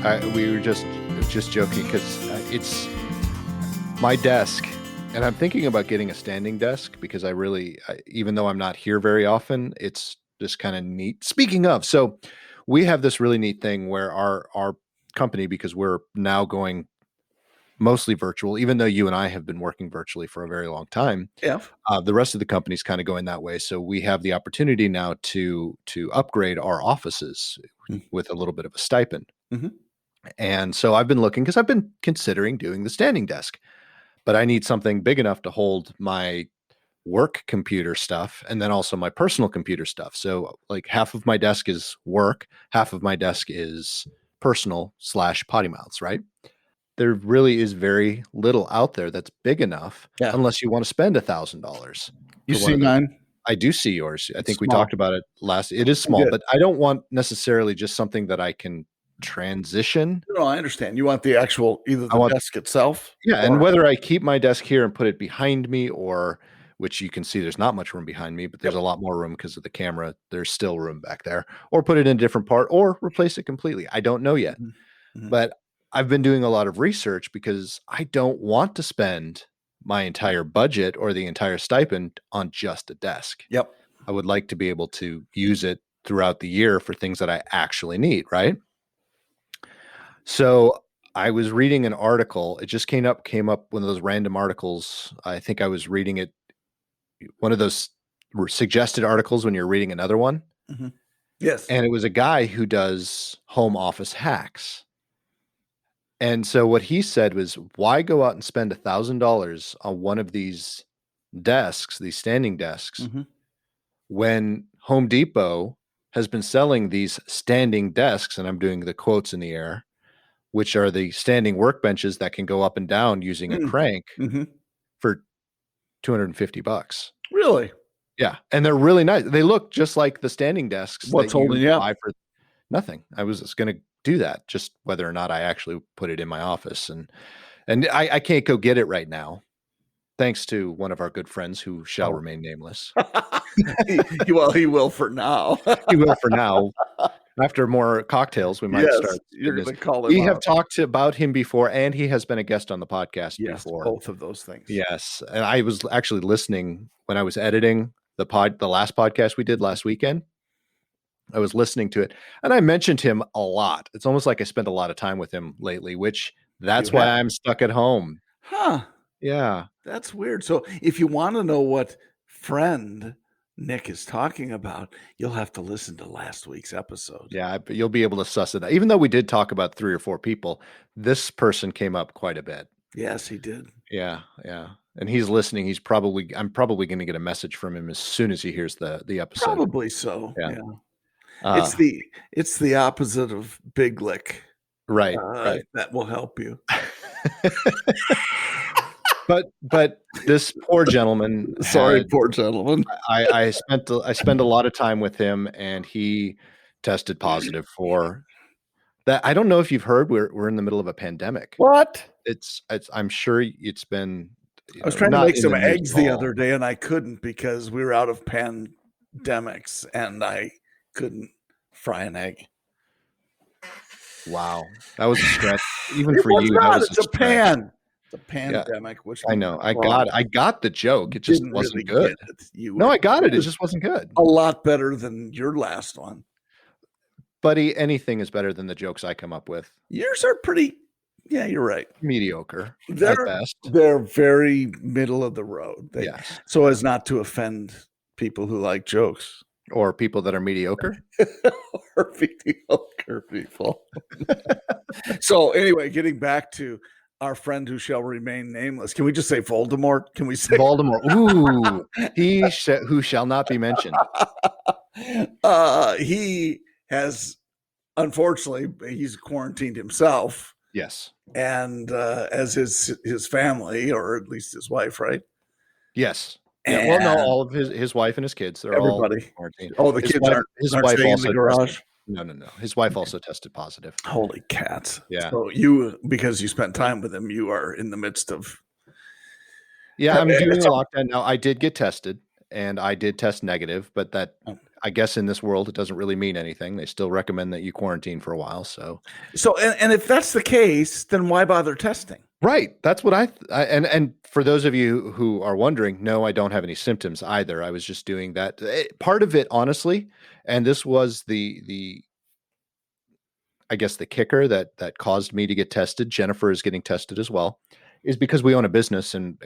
We were just joking because it's my desk, and I'm thinking about getting a standing desk because even though I'm not here very often, it's just kind of neat. Speaking of, so we have this really neat thing where our company, because we're now going mostly virtual, even though you and I have been working virtually for a very long time. Yeah. The rest of the company's kind of going that way. So we have the opportunity now to upgrade our offices with a little bit of a stipend. Mm-hmm. And so I've been looking because I've been considering doing the standing desk, but I need something big enough to hold my work computer stuff and then also my personal computer stuff. So like half of my desk is work, half of my desk is personal / PoddiMouths, right? There really is very little out there that's big enough unless you want to spend $1,000. You see mine? I do see yours. I think we talked about it last. It is small, but I don't want necessarily just something that I can transition. No, I understand. You want the actual, either the desk itself. Yeah. And whether I keep my desk here and put it behind me, or which you can see there's not much room behind me, but there's a lot more room because of the camera. There's still room back there, or put it in a different part or replace it completely. I don't know yet, but I've been doing a lot of research because I don't want to spend my entire budget or the entire stipend on just a desk. Yep. I would like to be able to use it throughout the year for things that I actually need, right? So I was reading an article. It just came up one of those random articles. I think I was reading it, one of those suggested articles when you're reading another one. Mm-hmm. Yes. And it was a guy who does home office hacks. And so what he said was, why go out and spend $1,000 on one of these desks, these standing desks, when Home Depot has been selling these standing desks, and I'm doing the quotes in the air, which are the standing workbenches that can go up and down using a crank for $250. Really? Yeah. And they're really nice. They look just like the standing desks. What's holding you up? For nothing. I was just going to do that, just whether or not I actually put it in my office. And I can't go get it right now, thanks to one of our good friends who shall remain nameless. Well, he will for now. He will for now. After more cocktails, we might start. You're going to call him. We have talked about him before, and he has been a guest on the podcast before. Both of those things. Yes. And I was actually listening when I was editing the last podcast we did last weekend. I was listening to it, and I mentioned him a lot. It's almost like I spent a lot of time with him lately, that's why I'm stuck at home. Huh. Yeah. That's weird. So if you want to know what friend Nick is talking about, you'll have to listen to last week's episode. Yeah, but you'll be able to suss it out. Even though we did talk about 3 or 4 people, this person came up quite a bit. Yes, he did. Yeah, yeah. And he's listening. I'm probably going to get a message from him as soon as he hears the episode. Probably so. Yeah. It's the opposite of Big Lick. Right. That will help you. But this poor gentleman. Poor gentleman. I spent a lot of time with him, and he tested positive for that. I don't know if you've heard. We're in the middle of a pandemic. What? I'm sure it's been. I was trying to make some eggs the other day, and I couldn't because we were out of pandemics, and I couldn't fry an egg. Wow, that was a stretch. Even for you, that was a stretch. It's a pandemic. Yeah. I know. I got the joke. It just wasn't good. No, I got it. It just wasn't good. A lot better than your last one, buddy. Anything is better than the jokes I come up with. Yours are pretty. Yeah, you're right. Mediocre at best. They're very middle of the road. Yes. So as not to offend people who like jokes. Or people that are mediocre. Or mediocre people. So anyway, getting back to our friend who shall remain nameless. Can we just say Voldemort? Can we say Voldemort? Ooh, who shall not be mentioned. He has, unfortunately, he's quarantined himself. Yes. And as his family, or at least his wife, right? Yes. Yeah, well, no, all of his wife and his kids. They're everybody. All quarantined. Oh, the kids aren't staying in the garage? No. His wife also tested positive. Holy cats. Yeah. So because you spent time with him, you are in the midst of. Yeah, I'm doing a lockdown now. I did get tested, and I did test negative, but I guess in this world, it doesn't really mean anything. They still recommend that you quarantine for a while. So and if that's the case, then why bother testing? right. That's what and for those of you who are wondering, no, I don't have any symptoms either. I was just doing that. Part of it, honestly, and this was the I guess the kicker that caused me to get tested. Jennifer is getting tested as well, is because we own a business and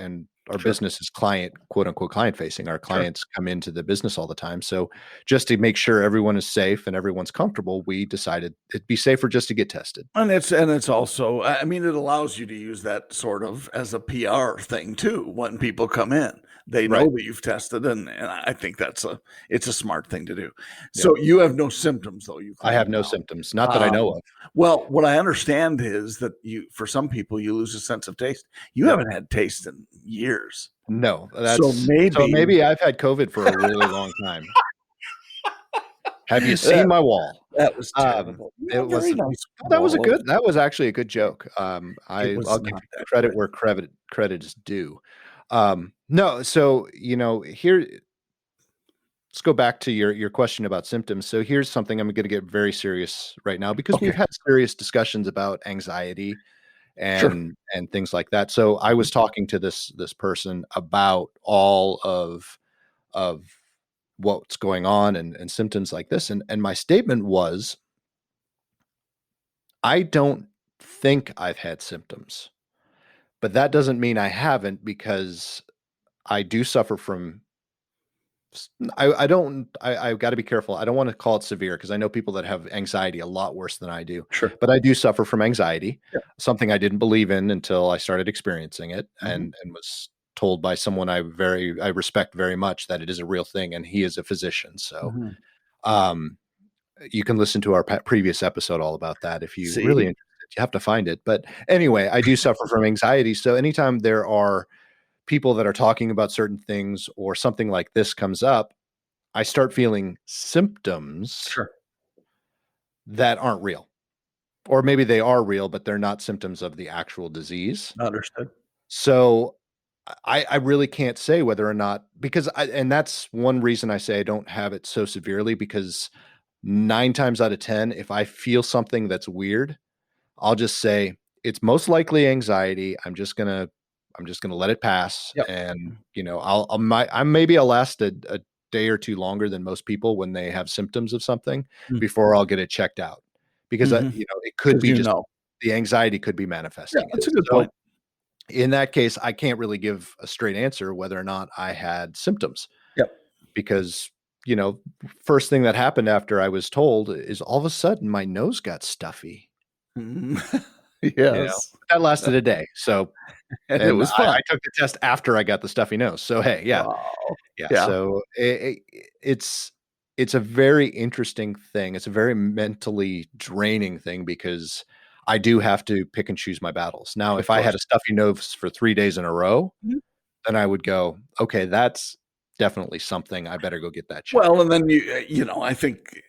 our Sure. business is quote unquote client facing. Our Sure. clients come into the business all the time. So just to make sure everyone is safe and everyone's comfortable, we decided it'd be safer just to get tested. And it's also, I mean, it allows you to use that sort of as a PR thing too. When people come in, they know Right. that you've tested, and I think it's a smart thing to do. Yeah. So you have no symptoms, though. You I have no now. symptoms, not that I know of. Well, what I understand is that for some people, you lose a sense of taste. You Yep. haven't had taste in years. No, So maybe I've had COVID for a really long time. Have you seen my wall? That was terrible. It was very nice. that was wall. that was actually a good joke. I'll was give not that credit good. where credit is due. No, so here, let's go back to your question about symptoms. So here's something I'm going to get very serious right now because we've Okay. had serious discussions about anxiety Sure. and things like that. So I was talking to this person about all of what's going on and symptoms like this. And my statement was, I don't think I've had symptoms, but that doesn't mean I haven't, because I do suffer from, I've got to be careful. I don't want to call it severe because I know people that have anxiety a lot worse than I do, Sure. but I do suffer from anxiety, Yeah. something I didn't believe in until I started experiencing it Mhm. and was told by someone I respect very much that it is a real thing, and he is a physician. So, Mhm. um, you can listen to our previous episode all about that if you See? really interested. You have to find it. But anyway, I do suffer from anxiety. So anytime there are people that are talking about certain things or something like this comes up, I start feeling symptoms Sure. that aren't real. Or maybe they are real, but they're not symptoms of the actual disease. Understood. So I really can't say whether or not, and that's one reason I say I don't have it so severely, because 9 times out of 10, if I feel something that's weird, I'll just say it's most likely anxiety. I'm just gonna let it pass, Yep. and I'll last a day or two longer than most people when they have symptoms of something Mm. before I'll get it checked out, because Mhm. it could 'Cause be just know. the anxiety could be Yeah, manifesting that's it. a good So point. in that case, I can't really give a straight answer whether or not I had symptoms, Yep. because first thing that happened after I was told is all of a sudden my nose got stuffy. Mhm. You know, Yes. that lasted a day. So, And it and was fun. I took the test after I got the stuffy nose. So, hey, yeah, Wow. yeah. Yeah. So it's a very interesting thing. It's a very mentally draining thing because I do have to pick and choose my battles. Now, Of if I had course. a stuffy nose for 3 days in a row, Mhm. then I would go, okay, that's definitely something. I better go get that checked. Well, and then I think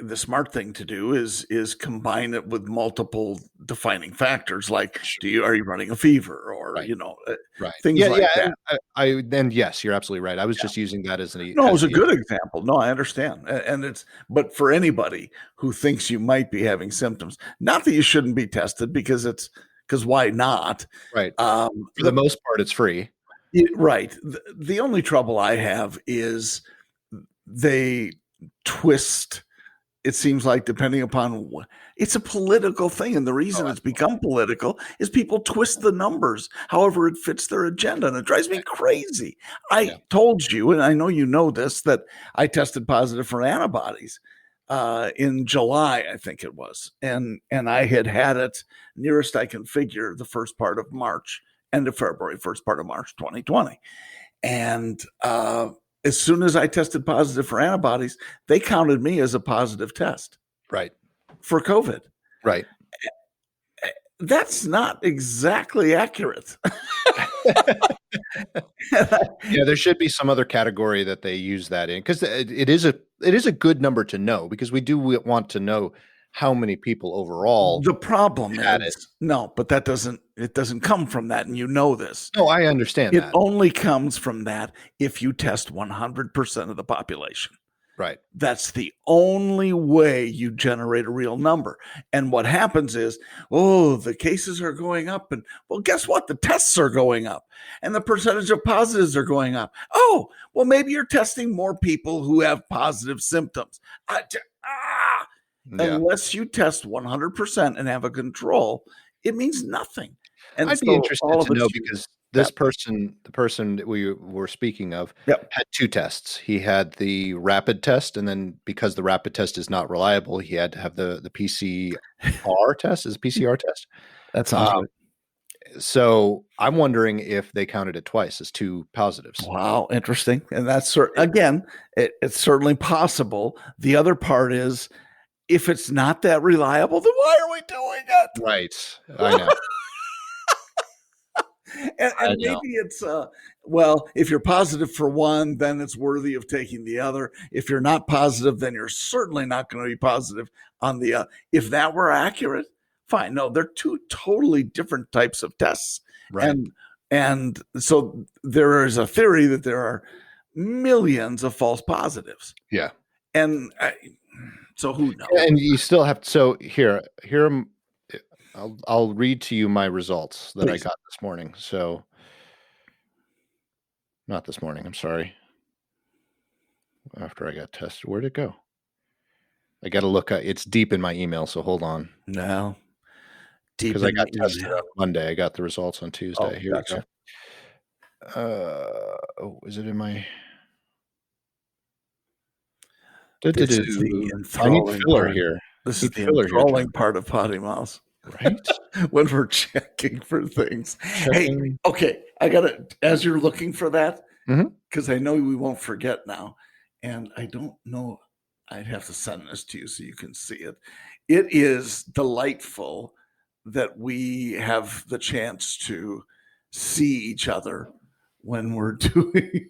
the smart thing to do is combine it with multiple defining factors, like are you running a fever, or Right. Right. things Yeah, like yeah. that. And then yes, you're absolutely right. I was Yeah. just using that as No, it was a good example. No, I understand, and but for anybody who thinks you might be having symptoms, not that you shouldn't be tested, because why not? right. For the The most part, it's free. Right. The only trouble I have is they twist, it seems like, depending upon it's a political thing. And the Oh, reason it's become political is people twist the numbers however it fits their agenda. And it drives me crazy. yeah. I told you, and I know you know this, that I tested positive for antibodies in July, I think it was. And I had it nearest I can figure the first part of March, end of February, first part of March 2020. And as soon as I tested positive for antibodies, they counted me as a positive test Right. for COVID. Right. That's not exactly accurate. Yeah, there should be some other category that they use that in, because it is a good number to know, because we do want to know how many people overall The problem had it. is, no, but it doesn't come from that, and you know this. No, I understand It that. only comes from that if you test 100% of the population. Right. That's the only way you generate a real number. And what happens is, oh, the cases are going up. And well, guess what? The tests are going up and the percentage of positives are going up. Oh, well, maybe you're testing more people who have positive symptoms. Yeah. Unless you test 100% and have a control, it means nothing. And I'd be so interested all of to know it's because that. this person, the person that we were speaking of, Yep. had 2 tests. He had the rapid test, and then because the rapid test is not reliable, he had to have the PCR test. Is it PCR test? That sounds Um, right. so I'm wondering if they counted it twice as 2 positives. Wow, interesting. And that's again, it's certainly possible. The other part is if it's not that reliable, then why are we doing it? Right. I know. I And know. maybe it's well, if you're positive for one, then it's worthy of taking the other. If you're not positive, then you're certainly not going to be positive on the if that were accurate, fine. No, they're 2 totally different types of tests. Right. And so there is a theory that there are millions of false positives. Yeah. And so who knows? And you still have so here I'll read to you my results that I Please. got this morning. So not this morning, I'm sorry. After I got tested, where'd it go? I got to look at it's deep in my email, so hold on. No. Deep Because I in got the tested email. on Monday. I got the results on Tuesday. Oh, Here gotcha. we go. Is it in my This is the I need enthralling filler part. here. This I is need the filler here, enthralling John. part of PoddiMouths. Right? When we're checking for things. Hey, Checking. okay, I gotta, as you're looking for that, Mhm. because I know we won't forget now, and I don't know, I'd have to send this to you so you can see it. It is delightful that we have the chance to see each other when we're doing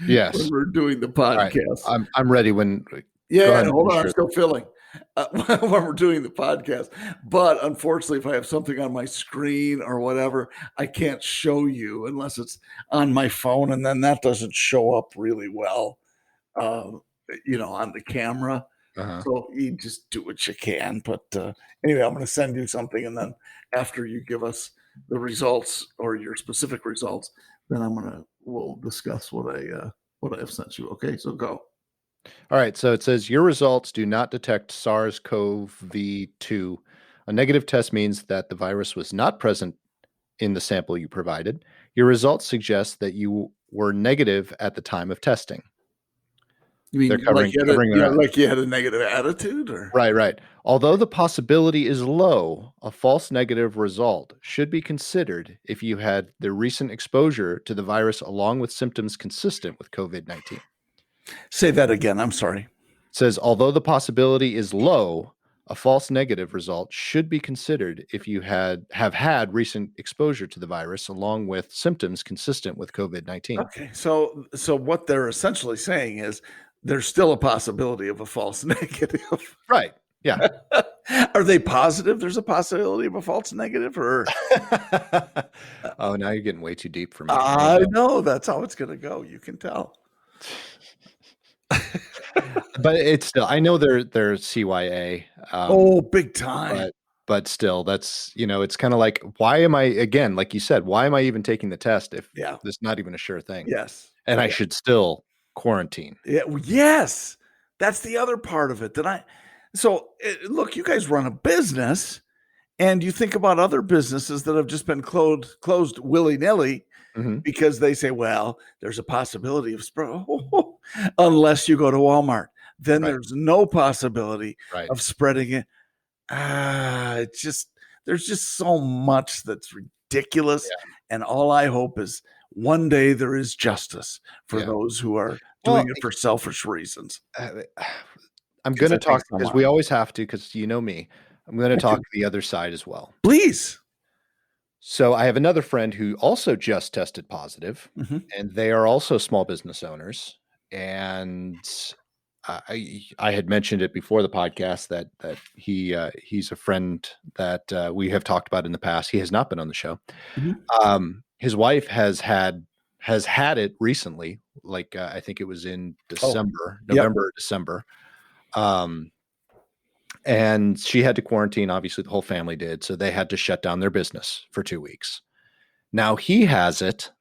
Yes. when we're doing the All right. podcast. I'm ready when go Yeah, ahead and hold finish on, I'm yours. still filling when we're doing the podcast. But unfortunately, if I have something on my screen or whatever, I can't show you unless it's on my phone, and then that doesn't show up really well, uh, on the camera. Uh-huh. So you just do what you can. But anyway, I'm going to send you something, and then after you give us the results or your specific results, then we'll discuss what I have sent you. Okay, so go. All right, so it says your results do not detect SARS-CoV-2. A negative test means that the virus was not present in the sample you provided. Your results suggest that you were negative at the time of testing. You mean They're covering like you had a negative attitude, or Right. Although the possibility is low, a false negative result should be considered if you had the recent exposure to the virus along with symptoms consistent with COVID-19. say that again? I'm sorry. It says, although the possibility is low, a false negative result should be considered if you have had recent exposure to the virus along with symptoms consistent with COVID-19. Okay, so what they're essentially saying is there's still a possibility of a false negative. Right. Yeah. Are they positive? There's a possibility of a false negative, or Oh, now you're getting way too deep for me. I know that's how it's going to go. You can tell. But it's still, I know they're CYA. Oh, big time. But still, that's, it's kind of like, why am I, again, like you said, why am I even taking the test if Yeah. this is not even a sure thing? Yes. And I should still quarantine. Yeah. Yes. That's the other part of it. So look, you guys run a business, and you think about other businesses that have just been closed willy-nilly Mhm. because they say, well, there's a possibility of spread. Unless you go to Walmart, then Right. there's no possibility Right. of spreading it. There's just so much that's ridiculous. Yeah. And all I hope is one day there is justice for Yeah. those who are Well, doing it for selfish reasons. I'm 'Cause going to it talk takes so because much. we always have to, because you know me. I'm going to Thank talk you. the other side as well. Please. So I have another friend who also just tested positive, Mhm. and they are also small business owners. And I had mentioned it before the podcast that he's a friend that we have talked about in the past. He has not been on the show. Mhm. His wife has had it recently, like I think it was in Oh, December, yep. November, or December. And she had to quarantine. Obviously, the whole family did. So they had to shut down their business for 2 weeks. Now he has it,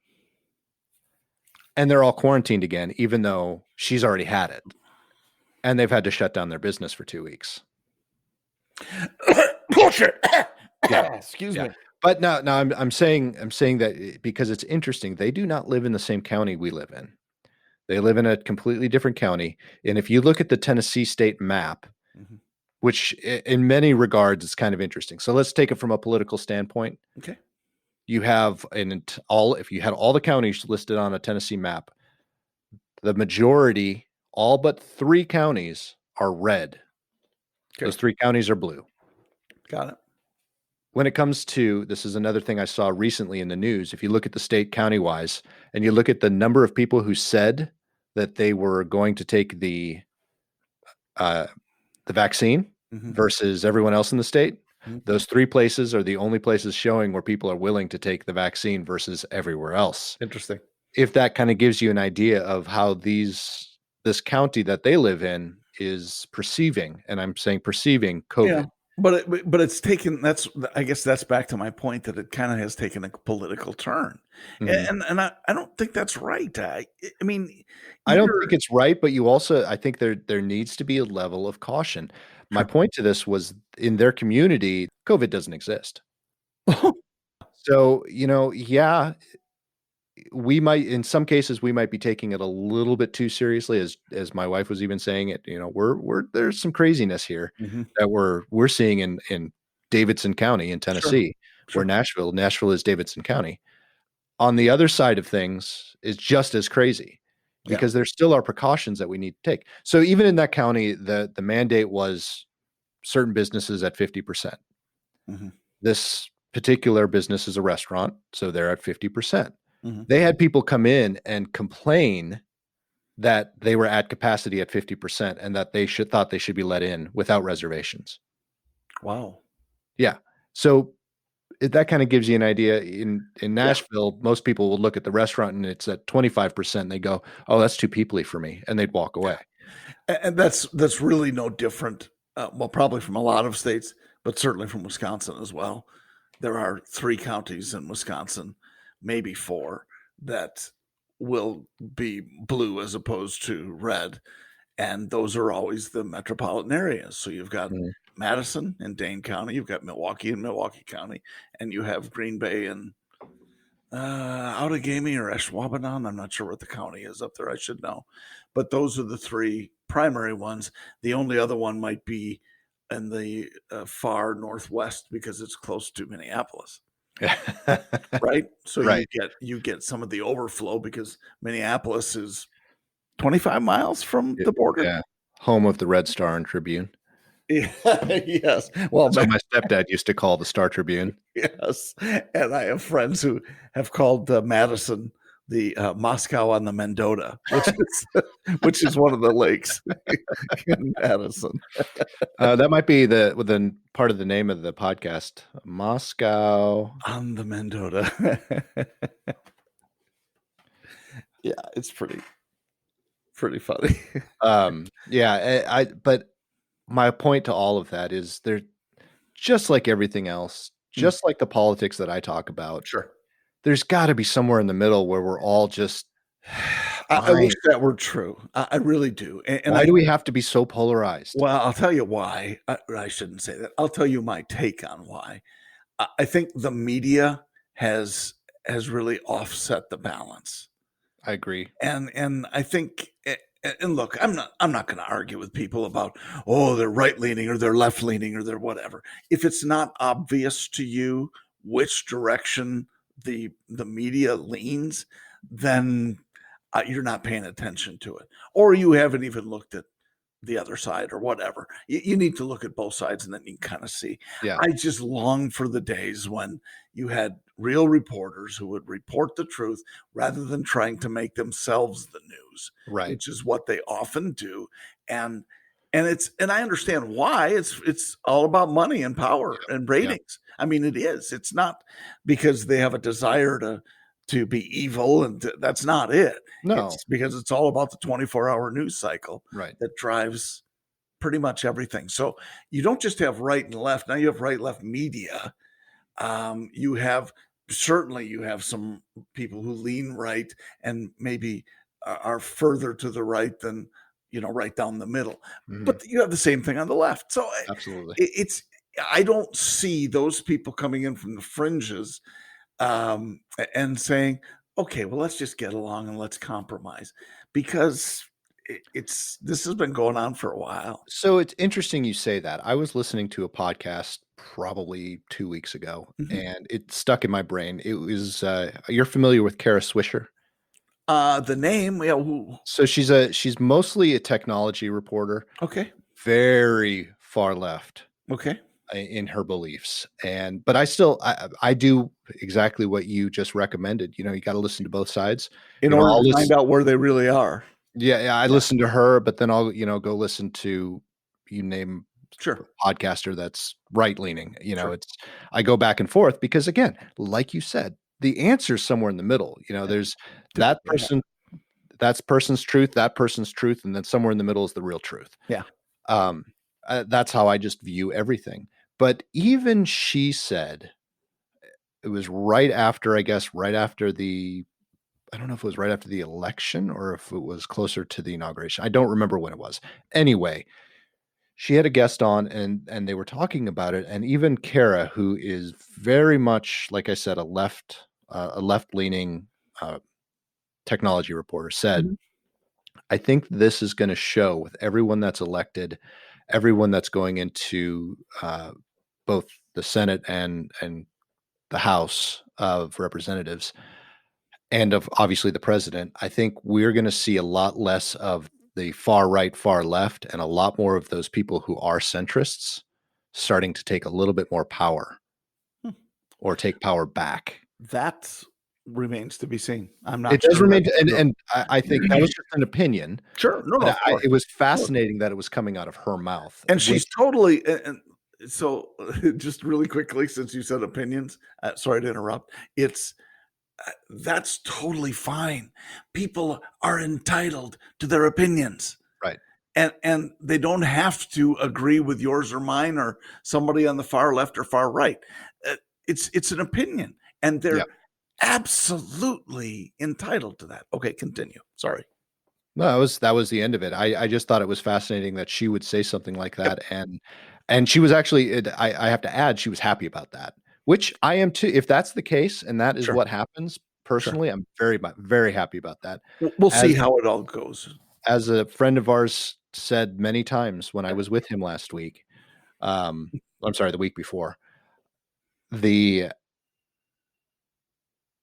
and they're all quarantined again, even though she's already had it. And they've had to shut down their business for 2 weeks. Bullshit. Yeah. Excuse Yeah. me. But no, I'm saying that because it's interesting. They do not live in the same county we live in. They live in a completely different county. And if you look at the Tennessee state map, which in many regards is kind of interesting. So let's take it from a political standpoint. Okay. You have if you had all the counties listed on a Tennessee map, the majority, all but 3 counties, are red. Okay. Those 3 counties are blue. Got it. When it comes to, this is another thing I saw recently in the news. If you look at the state county wise, and you look at the number of people who said that they were going to take the vaccine versus everyone else in the state, those 3 places are the only places showing where people are willing to take the vaccine versus everywhere else. Interesting. If that kind of gives you an idea of how this county that they live in is perceiving, and I'm saying perceiving COVID. Yeah. But it's taken, I guess that's back to my point that it kind of has taken a political turn. And I don't think that's right. I mean, I don't think it's right, but I think there needs to be a level of caution. My point to this was, in their community, COVID doesn't exist. So, yeah, we might, in some cases, we might be taking it a little bit too seriously, as my wife was even saying it. There's some craziness here that we're seeing in Davidson County in Tennessee, where Nashville is Davidson County. On the other side of things is just as crazy, because there still are precautions that we need to take. So even in that county, the mandate was certain businesses at 50%. This particular business is a restaurant, so they're at 50%. They had people come in and complain that they were at capacity at 50% and that they thought they should be let in without reservations. Wow. Yeah. So that kind of gives you an idea. In Nashville, most people will look at the restaurant and it's at 25%. And they go, "Oh, that's too peoply for me," and they'd walk away. And that's really no different. Well, probably from a lot of states, but certainly from Wisconsin as well. There are 3 counties in Wisconsin, maybe 4, that will be blue as opposed to red. And those are always the metropolitan areas. So you've got Madison and Dane County, you've got Milwaukee and Milwaukee County, and you have Green Bay and Outagamie or Ashwaubenon. I'm not sure what the county is up there. I should know. But those are the 3 primary ones. The only other one might be in the far northwest because it's close to Minneapolis. Right? So you get some of the overflow because Minneapolis is 25 miles from the border. Yeah. Home of the Red Star and Tribune. Yes. Well, that's what my stepdad used to call the Star Tribune. Yes. And I have friends who have called Madison the Moscow on the Mendota, which is one of the lakes in Madison. That might be the part of the name of the podcast, Moscow on the Mendota. Yeah, it's pretty funny. Yeah, but my point to all of that is, they're just like everything else, just like the politics that I talk about. Sure. There's got to be somewhere in the middle where we're all just. I wish that were true. I really do. And why do we have to be so polarized? Well, I'll tell you why. I shouldn't say that. I'll tell you my take on why. I think the media has really offset the balance. I agree. And I think, and look, I'm not going to argue with people about, oh, they're right leaning or they're left leaning or they're whatever. If it's not obvious to you which direction the media leans, then you're not paying attention to it, or you haven't even looked at the other side or whatever. You need to look at both sides and then you can kind of see. Yeah. I just long for the days when you had real reporters who would report the truth rather than trying to make themselves the news, right? Which is what they often do. And I understand why. It's all about money and power and ratings. I mean, it is. It's not because they have a desire to be evil, and that's not it. No. It's because it's all about the 24-hour news cycle Right. that drives pretty much everything. So you don't just have right and left. Now you have right left media. You have some people who lean right and maybe are further to the right than right down the middle. Mhm. But you have the same thing on the left. So Absolutely. I don't see those people coming in from the fringes and saying, okay, well, let's just get along and let's compromise, because this has been going on for a while. So it's interesting you say that. I was listening to a podcast probably 2 weeks ago, Mhm. and it stuck in my brain. It was you're familiar with Kara Swisher? The name, yeah. So she's mostly a technology reporter, Okay. very far left Okay. in her beliefs. But I do exactly what you just recommended. You got to listen to both sides. In order to find out where they really are. Yeah, I listen to her, but then I'll, go listen to, you name Sure. a podcaster that's right-leaning. Sure. I go back and forth because, again, like you said, the answer's somewhere in the middle. There's that person, that's person's truth, that person's truth, and then somewhere in the middle is the real truth. Yeah. That's how I just view everything. But even she said, it was right after the I don't know if it was right after the election or if it was closer to the inauguration. I don't remember when it was. Anyway, she had a guest on and they were talking about it. And even Kara, who is very much, like I said, a left-leaning technology reporter, said, Mhm. I think this is going to show with everyone that's elected, everyone that's going into both the Senate and the House of Representatives, and of obviously the president. I think we're going to see a lot less of the far right, far left, and a lot more of those people who are centrists starting to take a little bit more power or take power back. That remains to be seen. I'm not It does sure. remain, and I think that was just an opinion. Sure. No, But of course. it was fascinating that it was coming out of her mouth. And she's totally. And so, just really quickly, since you said opinions, sorry to interrupt. That's totally fine. People are entitled to their opinions. Right. And they don't have to agree with yours or mine or somebody on the far left or far right. It's an opinion, and they're absolutely entitled to that. Okay, continue. Sorry. No, that was the end of it. I just thought it was fascinating that she would say something like that, and she was actually. I have to add, she was happy about that, which I am too. If that's the case, and that is Sure. what happens, personally, I'm very, very happy about that. We'll see how it all goes. As a friend of ours said many times when I was with him last week, I'm sorry, the week before,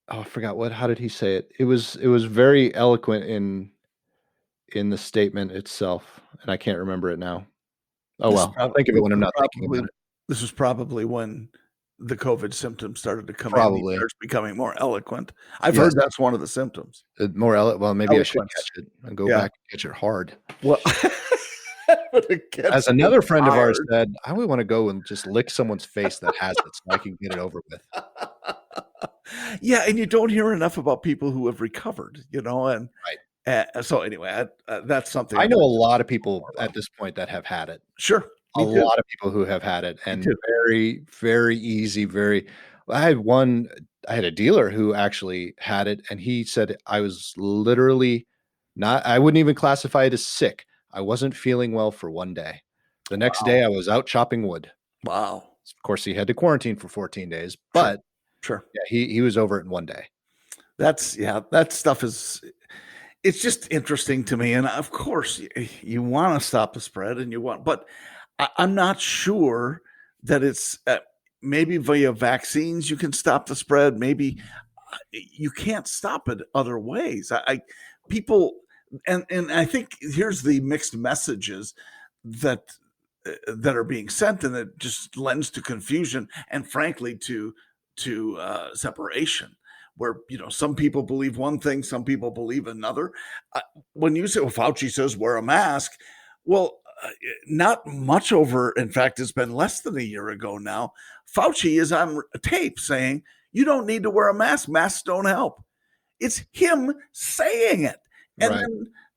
I forgot how did he say it? It was very eloquent in the statement itself, and I can't remember it now. Oh, well, I'll think of it when I'm not thinking about it. This was probably when the COVID symptoms started to come in. Probably. He starts becoming more eloquent. I've heard that's one of the symptoms. Well, maybe I should Eloquence. catch it and go back and catch it hard. Well, as another friend of ours said, I would want to go and just lick someone's face that has it so I can get it over with. Yeah, and you don't hear enough about people who have recovered, and Right. So anyway, that's something. I know a lot of people at this point that have had it. Sure. A lot of people who have had it, and very, very easy. I had a dealer who actually had it, and he said, I was literally I wouldn't even classify it as sick. I wasn't feeling well for one day. The next day I was out chopping wood. Wow. Of course, he had to quarantine for 14 days, but sure. Yeah, he was over it in one day. That stuff it's just interesting to me. And of course you want to stop the spread but I'm not sure that it's maybe via vaccines you can stop the spread. Maybe you can't stop it other ways. People, and I think here's the mixed messages that are being sent, and it just lends to confusion and frankly to separation, where some people believe one thing, some people believe another. When you say, well, Fauci says wear a mask, well, not much over. In fact, it's been less than a year ago now. Fauci is on tape saying you don't need to wear a mask. Masks don't help. It's him saying it. And Right.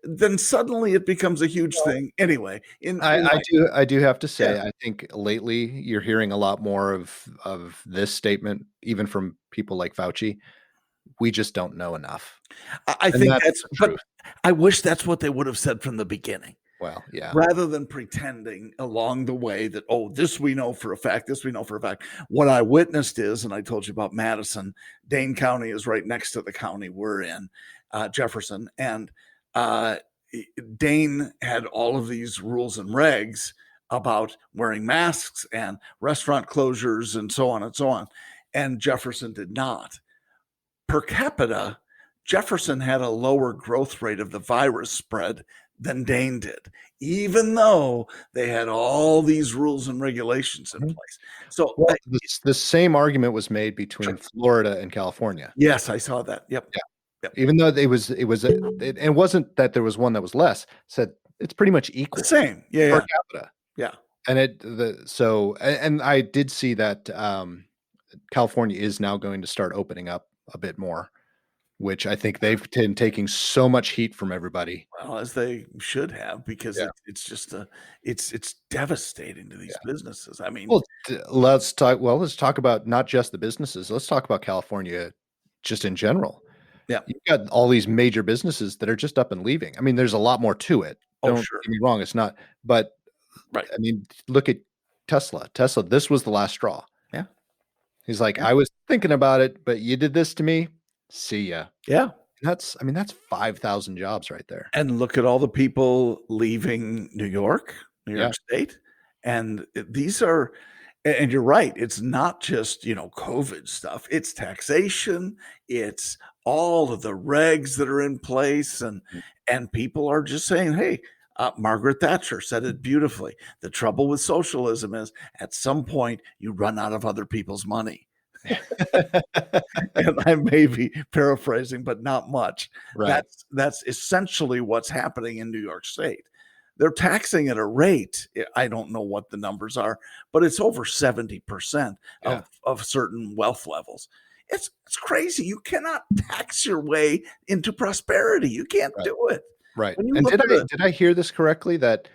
then suddenly it becomes a huge thing. Anyway, I do have to say, yeah, I think lately you're hearing a lot more of this statement, even from people like Fauci. We just don't know enough. I And think that's that's, the but truth. I wish that's what they would have said from the beginning. Well, yeah. Rather than pretending along the way that, oh, this we know for a fact, this we know for a fact. What I witnessed is, and I told you about Madison, Dane County is right next to the county we're in, Jefferson. And uh, Dane had all of these rules and regs about wearing masks and restaurant closures and so on and so on. And Jefferson did not. Per capita, Jefferson had a lower growth rate of the virus spread than Dane did, even though they had all these rules and regulations in Mhm. place. So, Well, the same argument was made between sure. Florida and California. Yes, I saw that. Yep. Yeah. Yep. Even though it wasn't that there was one that was less, said it's pretty much The equal same. Yeah. per Yeah. capita. Yeah. And and I did see that California is now going to start opening up a bit more, which I think they've been taking so much heat from everybody. Well, as they should have, because Yeah. it's just it's devastating to these Yeah. businesses. I mean, Well, let's talk about not just the businesses. Let's talk about California just in general. yeah. You've got all these major businesses that are just up and leaving. I mean, there's a lot more to it. Oh, Don't sure. get me wrong, it's not, but Right. I mean, look at Tesla. Tesla, this was the last straw. Yeah. He's like, Yeah. I was thinking about it, but you did this to me. See ya. Yeah. That's 5,000 jobs right there. And look at all the people leaving New York Yeah. State. And these are, and you're right, it's not just, COVID stuff, it's taxation, it's all of the regs that are in place. And people are just saying, hey, Margaret Thatcher said it beautifully. The trouble with socialism is at some point you run out of other people's money. And I may be paraphrasing, but not much. Right. That's essentially what's happening in New York State. They're taxing at a rate, I don't know what the numbers are, but it's over 70% Yeah. of certain wealth levels. It's crazy. You cannot tax your way into prosperity. You can't Right. do it. Right. When you And look at it, did I hear this correctly that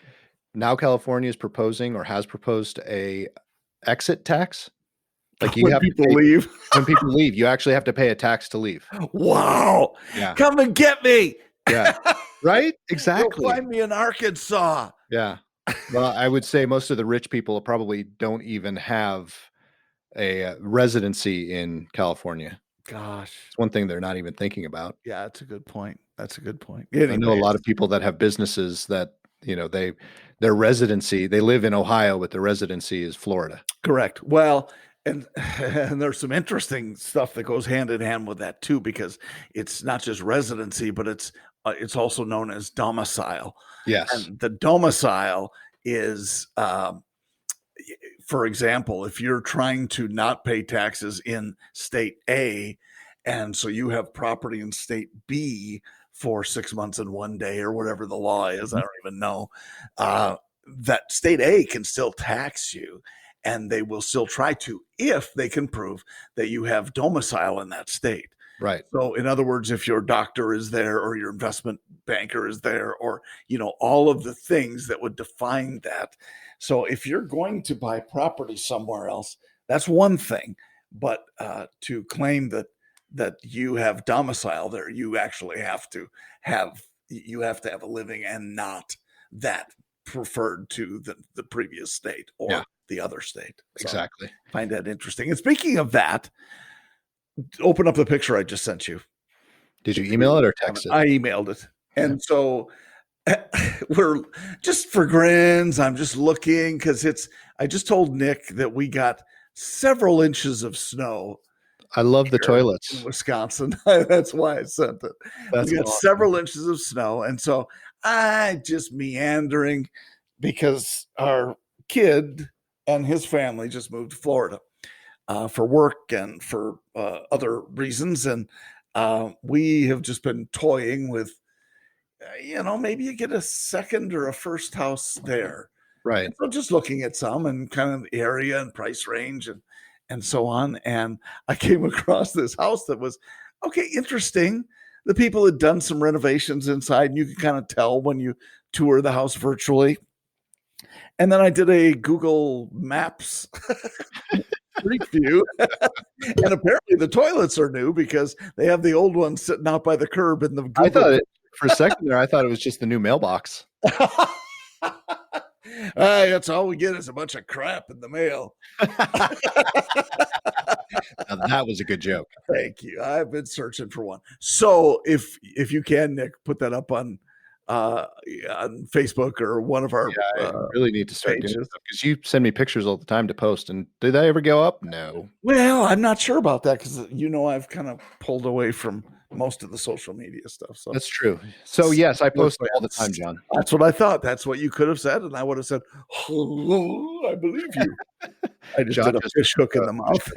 now California is proposing or has proposed a exit tax? Like you when have to people pay leave, when people leave, you actually have to pay a tax to leave. wow, Yeah. come and get me. Yeah. Right? You'll Exactly. find me in Arkansas. Yeah. Well, I would say most of the rich people probably don't even have a residency in California. Gosh. It's one thing they're not even thinking about. Yeah, that's a good point. That's a good point. I know a lot Anyways, of people that have businesses that, their residency, they live in Ohio, but their residency is Florida. correct. Well, and and there's some interesting stuff that goes hand in hand with that too, because it's not just residency, but it's also known as domicile. Yes. And the domicile is, for example, if you're trying to not pay taxes in state A, and so you have property in state B for 6 months and 1 day or whatever the law is, I don't even know. That state A can still tax you, and they will still try to if they can prove that you have domicile in that state. Right. So, in other words, if your doctor is there or your investment banker is there, or all of the things that would define that. So, if you're going to buy property somewhere else, that's one thing. But to claim that you have domicile there, you actually have to have a living and not that preferred to the previous state or Yeah. the other state. So Exactly. I find that interesting. And speaking of that, open up the picture I just sent you. Did you email it or text it? I emailed it. And so we're just for grins. I'm just looking because I just told Nick that we got several inches of snow I love the in toilets. Wisconsin. That's why I sent it. That's We got awesome. several inches of snow. And so I just meandering because our kid and his family just moved to Florida for work and for other reasons. And we have just been toying with, maybe you get a second or a first house there. Right. And so just looking at some and kind of the area and price range and so on. And I came across this house that was, okay, interesting. the people had done some renovations inside, and you can kind of tell when you tour the house virtually. And then I did a Google Maps street view, and apparently the toilets are new because they have the old ones sitting out by the curb in the I Google. thought for a second there, I thought it was just the new mailbox. That's all we get is a bunch of crap in the mail. Now, that was a good joke. Thank you. I've been searching for one. So if you can, Nick, put that up on Facebook or one of our. Yeah, I really need to start pages. doing stuff because you send me pictures all the time to post, and do they ever go up? No. Well, I'm not sure about that because I've kind of pulled away from most of the social media stuff. So That's true. So yes, I post all the time, John. that's what I thought. That's what you could have said, and I would have said, "Oh, I believe you." I just John did a just- fish hook in the mouth.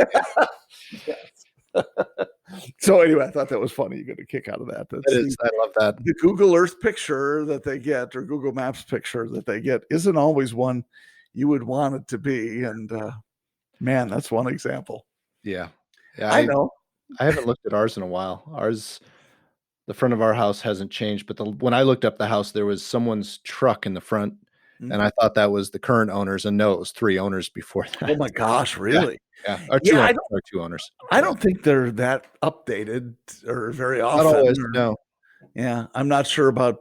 So anyway, I thought that was funny. You get a kick out of that. That is, I love that. The Google Earth picture that they get, or Google Maps picture that they get, isn't always one you would want it to be. And man, that's one example. Yeah, I know. I haven't looked at ours in a while. The front of our house hasn't changed, but when I looked up the house, there was someone's truck in the front, and I thought that was the current owners, and no, it was 3 owners before that. Oh my gosh, really? Yeah, or two owners. I don't think they're that updated or very often. Not always, no. Yeah, I'm not sure about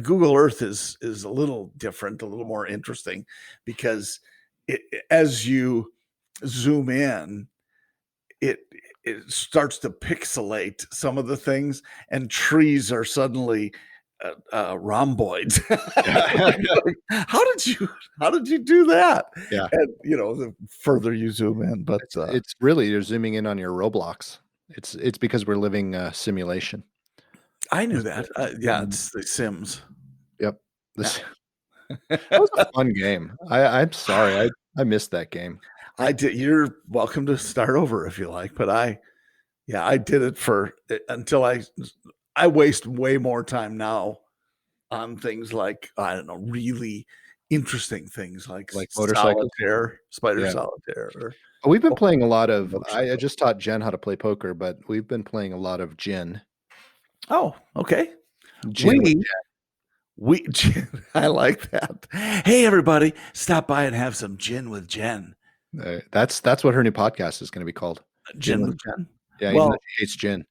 Google Earth is a little different, a little more interesting because as you zoom in, it starts to pixelate some of the things, and trees are suddenly rhomboids. How did you do that? Yeah, and the further you zoom in, but it's really, you're zooming in on your Roblox. It's because we're living simulation. I knew that. Yeah, it's the Sims. Yep. That was a fun game. I'm sorry, I missed that game. I did. You're welcome to start over if you like, but I did it until I waste way more time now on things like, I don't know, really interesting things like motorcycles, Spider Solitaire. We've been playing a lot of. I just taught Jen how to play poker, but we've been playing a lot of gin. Oh, okay. Gin I like that. Hey, everybody, stop by and have some gin with Jen. That's what her new podcast is going to be called. Gin with Jen. Yeah, even though she hates gin.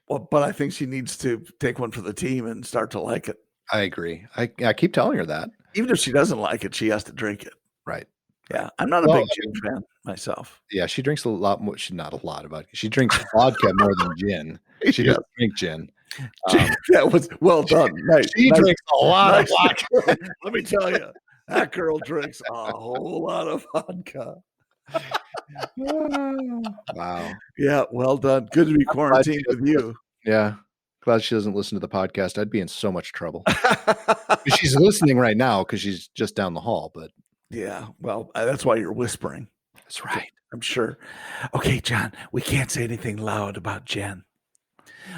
Well, but I think she needs to take one for the team and start to like it. I agree. I keep telling her that. Even if she doesn't like it, she has to drink it. Right. Yeah, I'm not a big gin fan myself. Yeah, she drinks a lot more. She's not a lot of it. She drinks vodka more than gin. She doesn't drink gin. That was well done. Nice. She drinks a lot of vodka. Let me tell you, that girl drinks a whole lot of vodka. Wow. Yeah, well done. Good to be quarantined with you. Yeah. Glad she doesn't listen to the podcast. I'd be in so much trouble. She's listening right now because she's just down the hall, but yeah, well, that's why you're whispering. That's right. I'm sure. Okay, John, we can't say anything loud about Jen.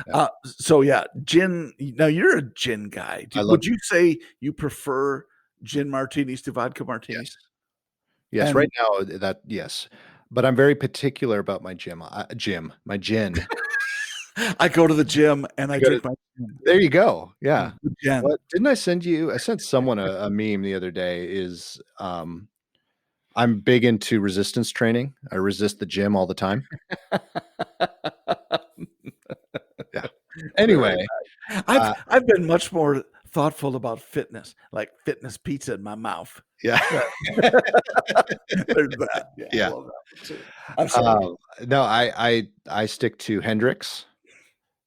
Yeah. So yeah, gin. Now you're a gin guy. Would you say you prefer gin martinis to vodka martinis? Yes, right now yes. But I'm very particular about my gin. My gin. I go to the gym and I drink my gin. There you go. Yeah. What, didn't I send you? I sent someone a meme the other day. Is I'm big into resistance training. I resist the gym all the time. Yeah. Anyway, I've been much more thoughtful about fitness, like fitness pizza in my mouth. Yeah. There's that. Yeah. I love that too. I'm sorry. No, I stick to Hendrix,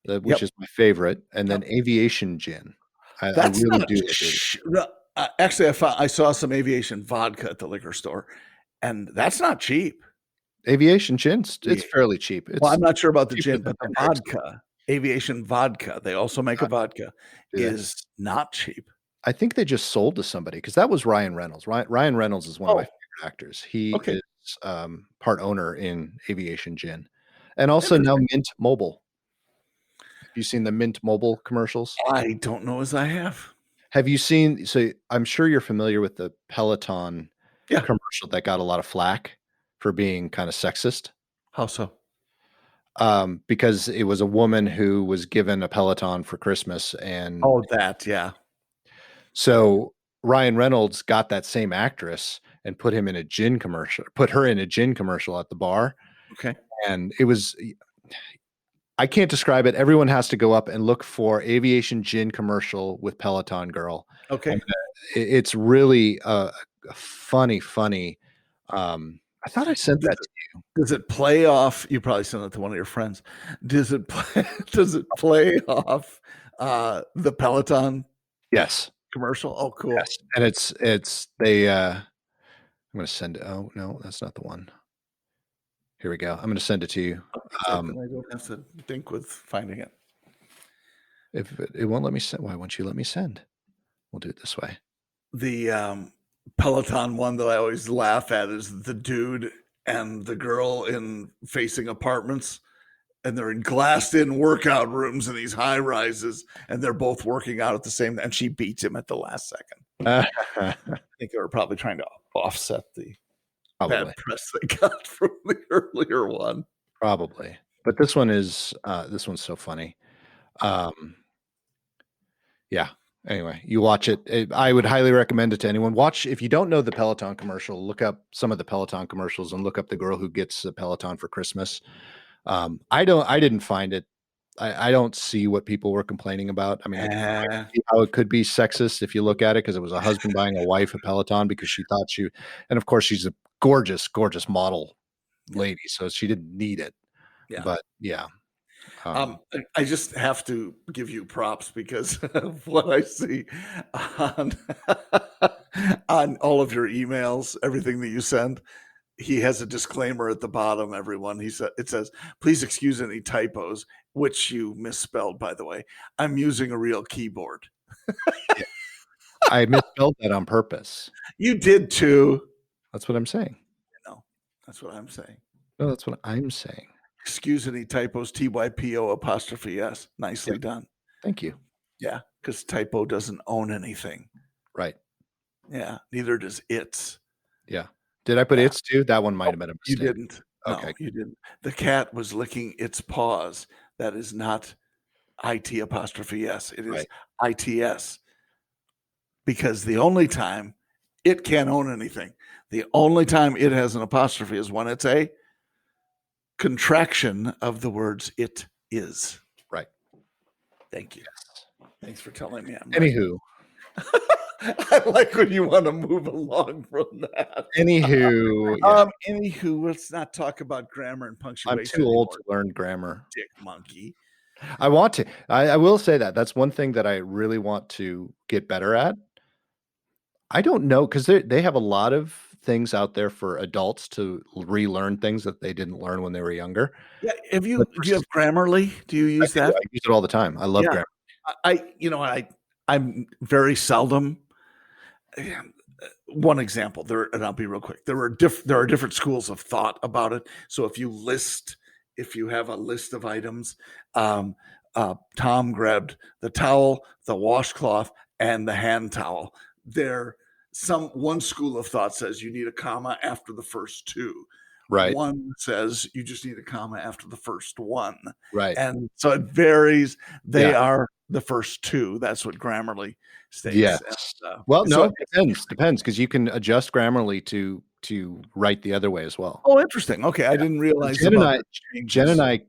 which is my favorite, and then Aviation Gin. I really do. Actually, I saw some Aviation vodka at the liquor store, and that's not cheap. Aviation Gin, it's fairly cheap. Well, I'm not sure about the gin, but the vodka, Aviation vodka, they also make a vodka, is not cheap. I think they just sold to somebody because that was Ryan Reynolds. Ryan Reynolds is one of my favorite actors. He is part owner in Aviation Gin, and also now Mint Mobile. Have you seen the Mint Mobile commercials? I don't know as I have. Have you seen? So I'm sure you're familiar with the Peloton commercial that got a lot of flack for being kind of sexist. How so? because it was a woman who was given a Peloton for Christmas. And yeah. so Ryan Reynolds got that same actress and put her in a gin commercial at the bar. Okay. And it was, I can't describe it. Everyone has to go up and look for aviation gin commercial with Peloton girl. Okay. It's really a funny. I thought I sent that to you. Does it play off? You probably sent it to one of your friends. Does it play off the Peloton Yes. commercial? Oh, cool. Yes. And it's they I'm going to send it. Oh, no, that's not the one. Here we go. I'm going to send it to you. I don't have to think with finding it. If it won't let me send, why won't you let me send? We'll do it this way. The Peloton one that I always laugh at is the dude and the girl in facing apartments, and they're in glassed in workout rooms in these high rises, and they're both working out at the same time, and she beats him at the last second. I think they were probably trying to offset the bad press they got from the earlier one. Probably. But this one's so funny. Yeah. Anyway, you watch it. I would highly recommend it to anyone. Watch, if you don't know the Peloton commercial, look up some of the Peloton commercials and look up the girl who gets a Peloton for Christmas. I didn't find it. I don't see what people were complaining about. I mean, I see how it could be sexist if you look at it, because it was a husband buying a wife a Peloton because she thought and of course she's a gorgeous, gorgeous model lady, so she didn't need it. Yeah. But yeah. I just have to give you props because of what I see on on all of your emails, everything that you send. He has a disclaimer at the bottom, everyone. It says, please excuse any typos, which you misspelled, by the way. I'm using a real keyboard. Yeah. I misspelled that on purpose. You did too. That's what I'm saying. No, that's what I'm saying. No, that's what I'm saying. Excuse any typos, TYPO''S. Nicely done. Thank you. Yeah, because typo doesn't own anything. Right. Yeah, neither does its. Yeah. Did I put its too? That one might have been a mistake. You didn't. Okay. No, you didn't. The cat was licking its paws. That is not IT''S. It is ITS. Because the only time it can't own anything, the only time it has an apostrophe is when it's a contraction of the words it is. Right. Thank you. Thanks for telling me. Anywho. I like when you want to move along from that. Anywho. Yeah. Anywho, let's not talk about grammar and punctuation. I'm too old to learn grammar. Dick monkey. I want to. I will say that. That's one thing that I really want to get better at. I don't know, because they have a lot of things out there for adults to relearn things that they didn't learn when they were younger. Yeah. Do you have Grammarly? Do you use that? I use it all the time. I love Grammarly. I'm very seldom. One example there, and I'll be real quick. There are different schools of thought about it. So if you have a list of items, Tom grabbed the towel, the washcloth, and the hand towel. One school of thought says you need a comma after the first two. Right. One says you just need a comma after the first one. Right. And so it varies. They are the first two. That's what Grammarly states. Yes. And, well, no, it depends, because you can adjust Grammarly to write the other way as well. Oh, interesting. Okay, I didn't realize. Jen and I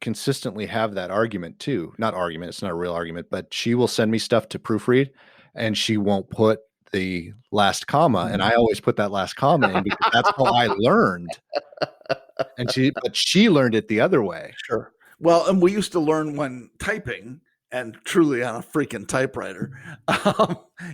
consistently have that argument too. Not argument. It's not a real argument, but she will send me stuff to proofread, and she won't put the last comma, and I always put that last comma in because that's how I learned. But she learned it the other way. Sure. Well, and we used to learn when typing, and truly on a freaking typewriter.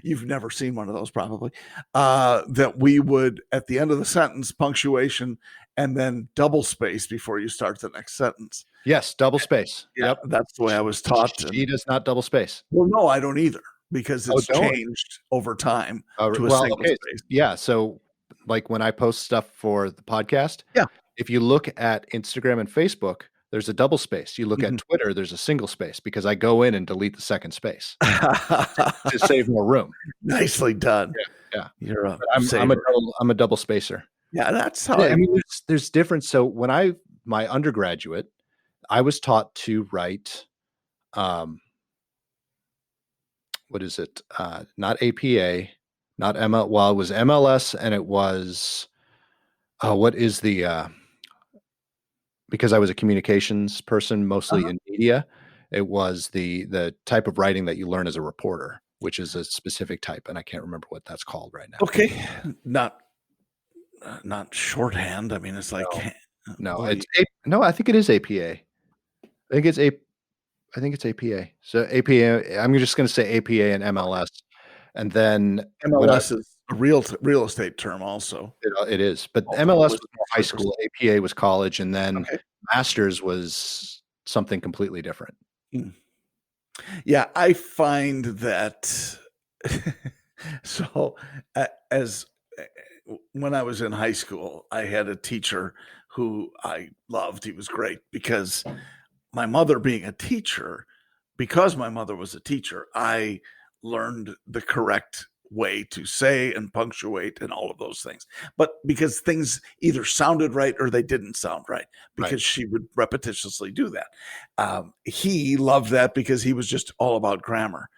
You've never seen one of those probably. That we would, at the end of the sentence, punctuation, and then double space before you start the next sentence. Yes, double space. Yeah, yep, that's the way I was taught. She does not double space. Well, no, I don't either, because it's changed over time to a single space. Yeah, so like when I post stuff for the podcast, if you look at Instagram and Facebook, there's a double space. You look at Twitter, there's a single space, because I go in and delete the second space to save more room. Nicely done. Yeah. You're I'm a double spacer. Yeah, that's how I mean, there's difference. So when my undergraduate, I was taught to write, what is it? Not APA, not ML. Well, it was MLS, and it was what is the because I was a communications person, mostly in media. It was the type of writing that you learn as a reporter, which is a specific type, and I can't remember what that's called right now. Okay, not shorthand. I mean, it's like No, what do no. I think it is APA. I think it's APA. So APA. I'm just going to say APA and MLS, and then MLS is a real estate term, also. it is. But Also, MLS was was high school, APA was college, and then Okay. masters was something completely different. Yeah, I find that so as when I was in high school, I had a teacher who I loved. He was great because my mother being a teacher, because my mother was a teacher, I learned the correct way to say and punctuate and all of those things. But because things either sounded right or they didn't sound right, because she would repetitiously do that. He loved that because he was just all about grammar.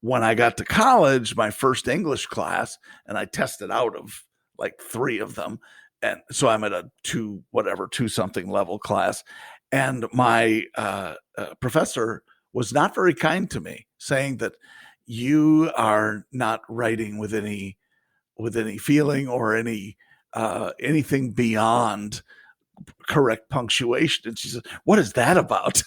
When I got to college, my first English class, and I tested out of like 3 of them. And so I'm at a 2 something level class. And my professor was not very kind to me, saying that you are not writing with any feeling or anything beyond correct punctuation. And she said, "What is that about?"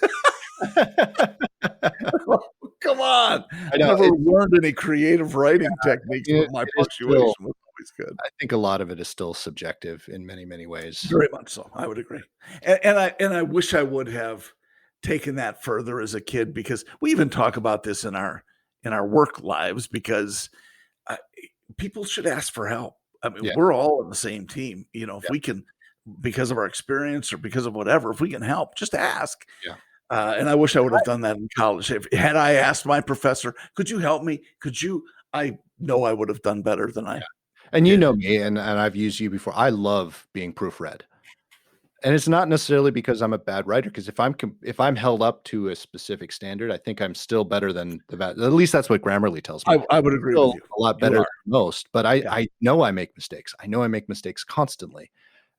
Come on. I never learned any creative writing techniques, but my punctuation was always good. I think a lot of it is still subjective in many, many ways. Very much so. I would agree. And I wish I would have taken that further as a kid, because we even talk about this in our work lives, because people should ask for help. I mean, we're all on the same team. If we can, because of our experience or because of whatever, if we can help, just ask. Yeah. And I wish I would have done that in college. Had I asked my professor, "Could you help me? Could you?" I know I would have done better than I. And you know me, and I've used you before. I love being proofread, and it's not necessarily because I'm a bad writer. Because if I'm held up to a specific standard, I think I'm still better than at least that's what Grammarly tells me. I would agree with you. A lot better than most, but I know I make mistakes. I know I make mistakes constantly.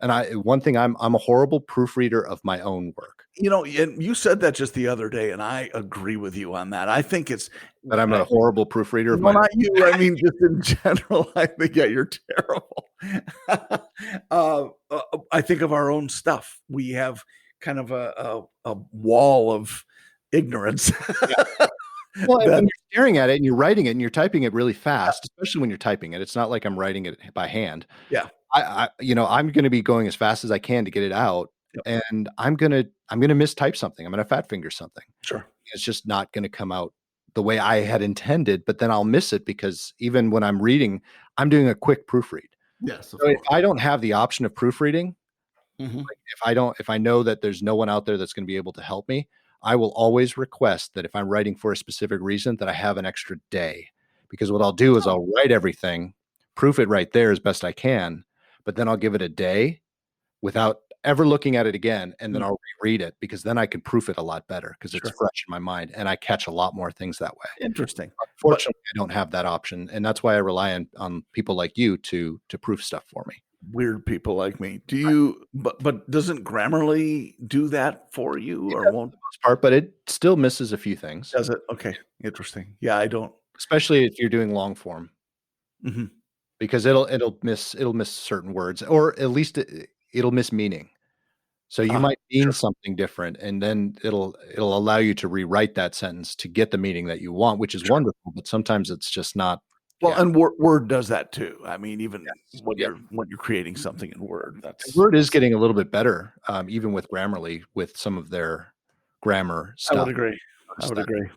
And one thing, I'm a horrible proofreader of my own work. And you said that just the other day, and I agree with you on that. I think it's that I'm a horrible proofreader of my not you. I mean, just in general, I think you're terrible. I think of our own stuff. We have kind of a wall of ignorance. Well, when you're staring at it and you're writing it and you're typing it really fast, especially when you're typing it, it's not like I'm writing it by hand. Yeah. I'm going to be going as fast as I can to get it out, and I'm going to mistype something. I'm going to fat finger something. Sure. It's just not going to come out the way I had intended, but then I'll miss it because even when I'm reading, I'm doing a quick proofread. Yes. So if I don't have the option of proofreading, if I know that there's no one out there that's going to be able to help me, I will always request that if I'm writing for a specific reason, that I have an extra day, because what I'll do is I'll write everything, proof it right there as best I can, but then I'll give it a day without ever looking at it again, and then I'll reread it, because then I can proof it a lot better because it's fresh in my mind and I catch a lot more things that way. Interesting. Fortunately, I don't have that option, and that's why I rely on people like you to proof stuff for me. Weird people like me. Do you? But doesn't Grammarly do that for you, or won't? For the most part, but it still misses a few things. Does it? Okay, interesting. Yeah, I don't. Especially if you're doing long form, because it'll miss certain words, or at least it'll miss meaning. So you might mean something different, and then it'll allow you to rewrite that sentence to get the meaning that you want, which is wonderful. But sometimes it's just not. Well, and Word does that too. I mean, even when you're creating something in Word, Word is getting a little bit better, even with Grammarly, with some of their grammar stuff. I would agree.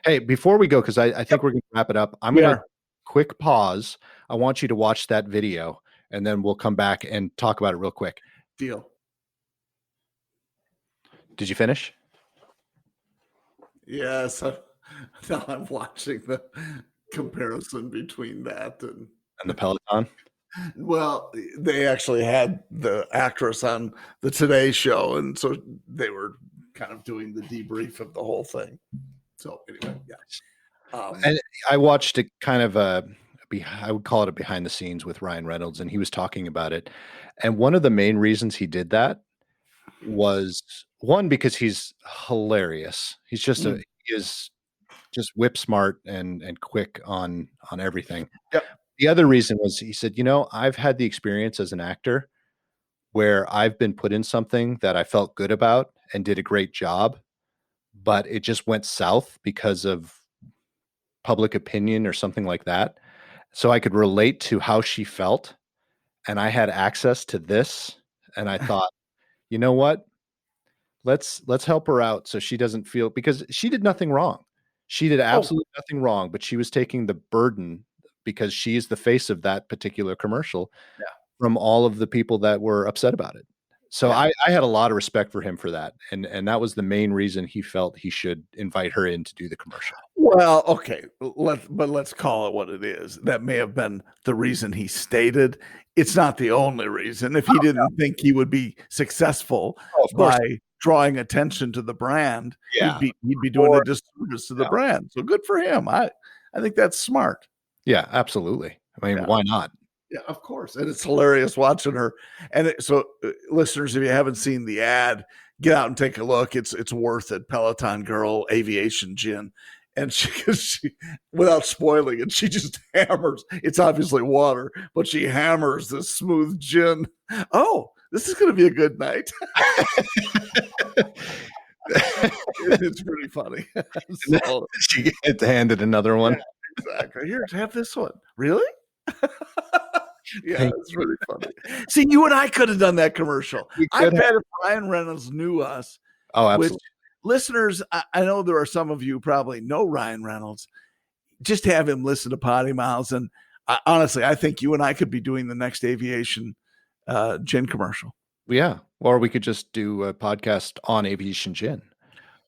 Hey, before we go, because I think we're going to wrap it up, I'm going to quick pause. I want you to watch that video, and then we'll come back and talk about it real quick. Deal. Did you finish? Yes. Now I'm watching the comparison between that and the Peloton. Well, they actually had the actress on the Today Show, and so they were kind of doing the debrief of the whole thing. So anyway, yeah. And I watched it kind of I would call it a behind the scenes with Ryan Reynolds, and he was talking about it. And one of the main reasons he did that was one, because he's hilarious. He's just he is just whip smart and quick on everything. Yep. The other reason was he said, I've had the experience as an actor where I've been put in something that I felt good about and did a great job, but it just went south because of public opinion or something like that. So I could relate to how she felt, and I had access to this, and I thought, you know what? Let's help her out so she doesn't feel, because she did nothing wrong. She did absolutely nothing wrong, but she was taking the burden because she is the face of that particular commercial from all of the people that were upset about it. So I had a lot of respect for him for that. And that was the main reason he felt he should invite her in to do the commercial. Well, okay, let's call it what it is. That may have been the reason he stated. It's not the only reason. If he didn't think he would be successful by drawing attention to the brand, he'd be doing a disservice to the brand. So good for him. I think that's smart. Yeah, absolutely. I mean, why not? Yeah, of course. And it's hilarious watching her. And so listeners, if you haven't seen the ad, get out and take a look. It's worth it. Peloton Girl Aviation Gin. And she, without spoiling it, she just hammers. It's obviously water, but she hammers this smooth gin. Oh, this is going to be a good night. It's pretty funny. So, she gets handed another one. Yeah, exactly. Here, have this one. Really? Yeah, it's really funny. See, you and I could have done that commercial. I bet if Ryan Reynolds knew us. Oh, absolutely. Listeners, I know there are some of you probably know Ryan Reynolds. Just have him listen to PoddiMouths. And honestly, I think you and I could be doing the next aviation gin commercial. Yeah. Or we could just do a podcast on aviation gin.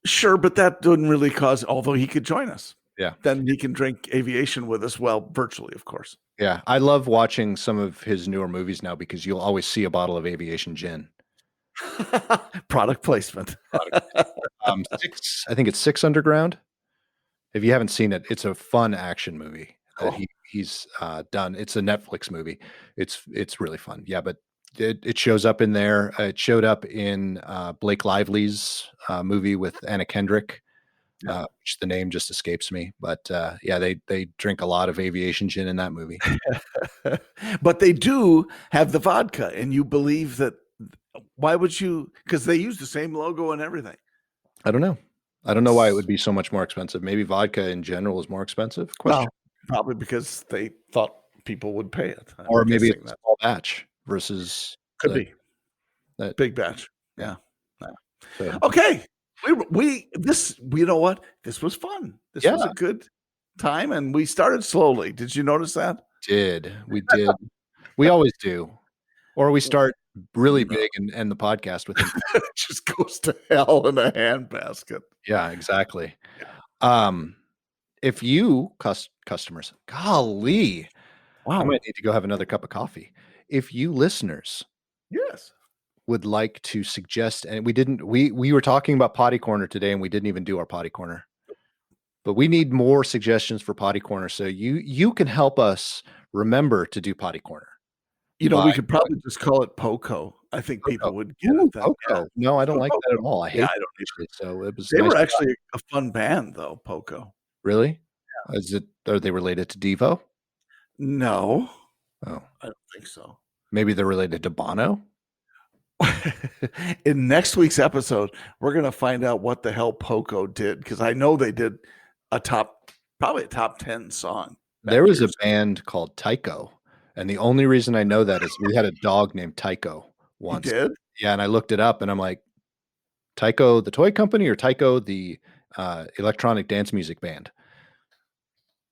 Sure, but that doesn't really cause, although he could join us. Yeah. Then he can drink aviation with us, well, virtually, of course. Yeah. I love watching some of his newer movies now because you'll always see a bottle of aviation gin. Product placement. I think it's 6 Underground. If you haven't seen it, it's a fun action movie that he's done. It's a Netflix movie. It's really fun. Yeah, but it shows up in there. It showed up in Blake Lively's movie with Anna Kendrick, which the name just escapes me. But yeah, they drink a lot of aviation gin in that movie. But they do have the vodka, and you believe that. Why would you? Because they use the same logo and everything. I don't know. I don't know why it would be so much more expensive. Maybe vodka in general is more expensive. Well, probably because they thought people would pay it. Or maybe it's a small batch versus could be big batch. Yeah. So, okay. We you know what? This was fun. This was a good time, and we started slowly. Did you notice that? We did. We always do. Or we start really big and end the podcast with it just goes to hell in a handbasket. Yeah, exactly. If you customers, golly, wow, I might need to go have another cup of coffee. If you listeners, would like to suggest, and we were talking about Potty Corner today, and we didn't even do our Potty Corner, but we need more suggestions for Potty Corner. So you can help us remember to do Potty Corner. You know, we could probably just call it Poco. I think people would get it. Poco. Yeah. No, I don't like that at all. I hate it. So it was. They were actually a fun band, though. Poco. Really? Yeah. Are they related to Devo? No. Oh, I don't think so. Maybe they're related to Bono. In next week's episode, we're going to find out what the hell Poco did, because I know they did probably a top 10 song. There was a band called Tycho. And the only reason I know that is we had a dog named Tycho once. You did? Yeah, and I looked it up, and I'm like, Tycho, the toy company, or Tycho, the electronic dance music band?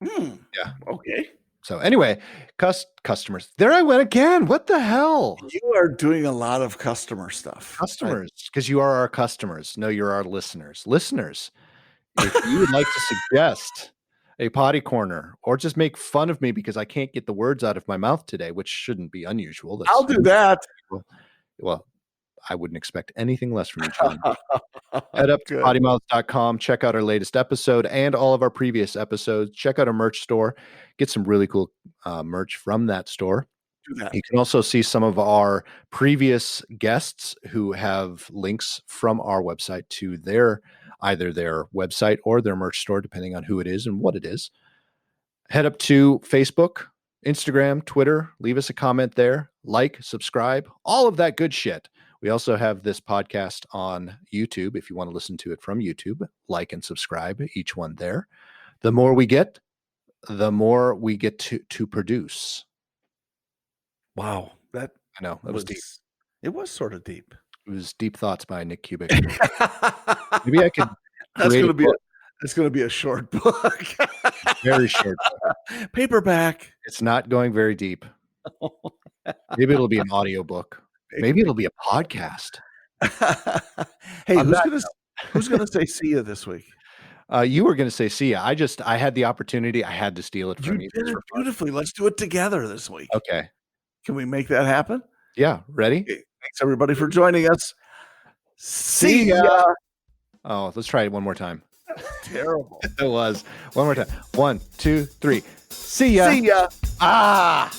Yeah. Okay. So anyway, customers. There I went again. What the hell? You are doing a lot of customer stuff. Customers, because you are our customers. No, you're our listeners. Listeners, if you would like to suggest a potty corner, or just make fun of me because I can't get the words out of my mouth today, which shouldn't be unusual. I'll do that. Well, I wouldn't expect anything less from you, John. Head up to PoddiMouths.com, check out our latest episode and all of our previous episodes. Check out our merch store, get some really cool merch from that store. Do that. You can also see some of our previous guests who have links from our website to either their website or their merch store, depending on who it is and what it is. Head up to Facebook, Instagram, Twitter, leave us a comment there, like, subscribe, all of that good shit. We also have this podcast on YouTube. If you want to listen to it from YouTube, like and subscribe, each one there. The more we get, the more we get to produce. Wow. That I know, that was deep. It was sort of deep. It was Deep Thoughts by Nick Cubic. Maybe I could That's going to be a short book. Very short book. Paperback. It's not going very deep. Maybe it'll be an audiobook. Maybe it'll be a podcast. Hey, who's gonna say see ya this week? You were gonna say see ya. I had the opportunity. I had to steal it from you. You did it beautifully. Let's do it together this week. Okay. Can we make that happen? Yeah. Ready? Okay. Thanks everybody for joining us. See ya. Oh, let's try it one more time. Terrible. It was. One more time. 1, 2, 3. See ya. See ya. Ah.